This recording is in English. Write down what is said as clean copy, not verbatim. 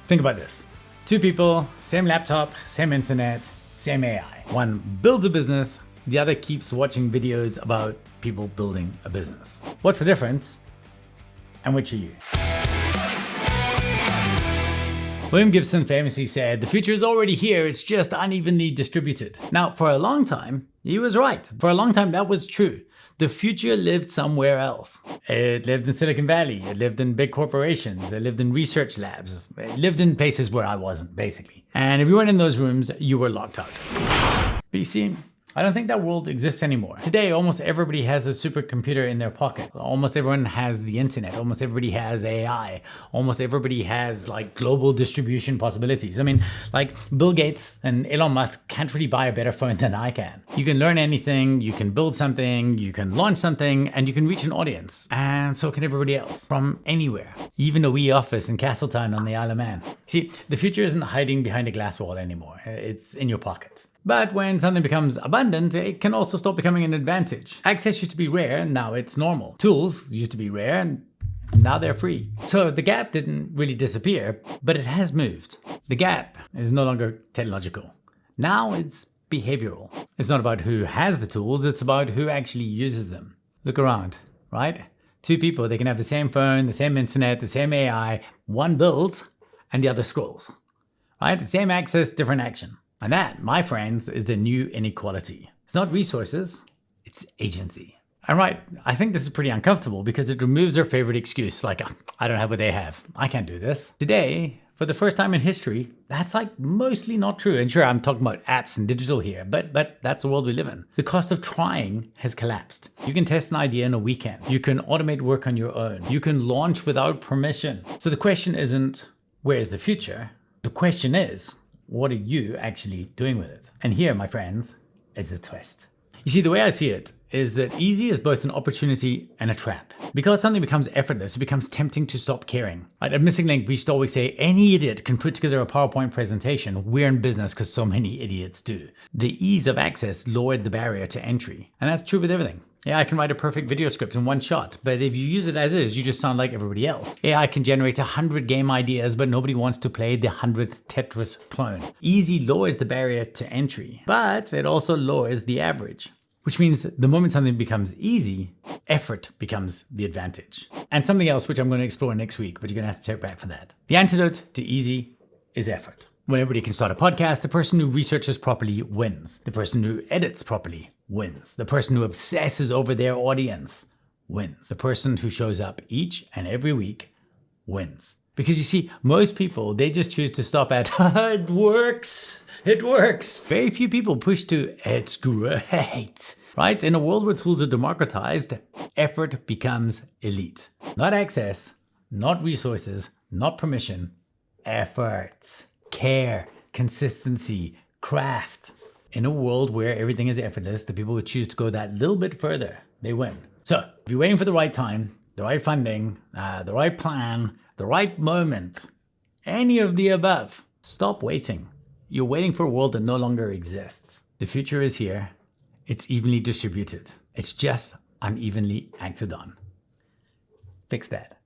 Think about this. Two people, same laptop, same internet, same AI. One builds a business, the other keeps watching videos about people building a business. What's the difference? And which are you? William Gibson famously said, "The future is already here, it's just unevenly distributed." Now, for a long time, he was right. For a long time, that was true. The future lived somewhere else. It lived in Silicon Valley, it lived in big corporations, it lived in research labs, it lived in places where I wasn't, basically. And if you weren't in those rooms, you were locked out. But you see, I don't think that world exists anymore. Today, almost everybody has a supercomputer in their pocket. Almost everyone has the internet. Almost everybody has AI. Almost everybody has like global distribution possibilities. I mean, like Bill Gates and Elon Musk can't really buy a better phone than I can. You can learn anything, you can build something, you can launch something, and you can reach an audience. And so can everybody else from anywhere, even a wee office in Castletown on the Isle of Man. See, the future isn't hiding behind a glass wall anymore. It's in your pocket. But when something becomes abundant, it can also stop becoming an advantage. Access used to be rare, now it's normal. Tools used to be rare, and now they're free. So the gap didn't really disappear, but it has moved. The gap is no longer technological. Now it's behavioral. It's not about who has the tools, it's about who actually uses them. Look around, right? Two people, they can have the same phone, the same internet, the same AI. One builds and the other scrolls, right? The same access, different action. And that, my friends, is the new inequality. It's not resources, it's agency. And right, I think this is pretty uncomfortable because it removes our favorite excuse, like, I don't have what they have. I can't do this. Today, for the first time in history, that's like mostly not true. And sure, I'm talking about apps and digital here, but that's the world we live in. The cost of trying has collapsed. You can test an idea in a weekend. You can automate work on your own. You can launch without permission. So the question isn't, where's the future? The question is, what are you actually doing with it? And here, my friends, is the twist. You see, the way I see it is that easy is both an opportunity and a trap. Because something becomes effortless, it becomes tempting to stop caring. Right? At Missing Link, we used to always say, any idiot can put together a PowerPoint presentation. We're in business because so many idiots do. The ease of access lowered the barrier to entry. And that's true with everything. Yeah, I can write a perfect video script in one shot, but if you use it as is, you just sound like everybody else. AI can generate 100 game ideas, but nobody wants to play the 100th Tetris clone. Easy lowers the barrier to entry, but it also lowers the average. Which means the moment something becomes easy, effort becomes the advantage. And something else which I'm going to explore next week, but you're going to have to check back for that. The antidote to easy is effort. When everybody can start a podcast, the person who researches properly wins. The person who edits properly wins. The person who obsesses over their audience wins. The person who shows up each and every week wins. Because you see, most people, they just choose to stop at, it works, it works. Very few people push to, it's great, right? In a world where tools are democratized, effort becomes elite. Not access, not resources, not permission, effort, care, consistency, craft. In a world where everything is effortless, the people who choose to go that little bit further, they win. So if you're waiting for the right time, the right funding, the right plan, the right moment, any of the above, stop waiting. You're waiting for a world that no longer exists. The future is here. It's evenly distributed. It's just unevenly acted on. Fix that.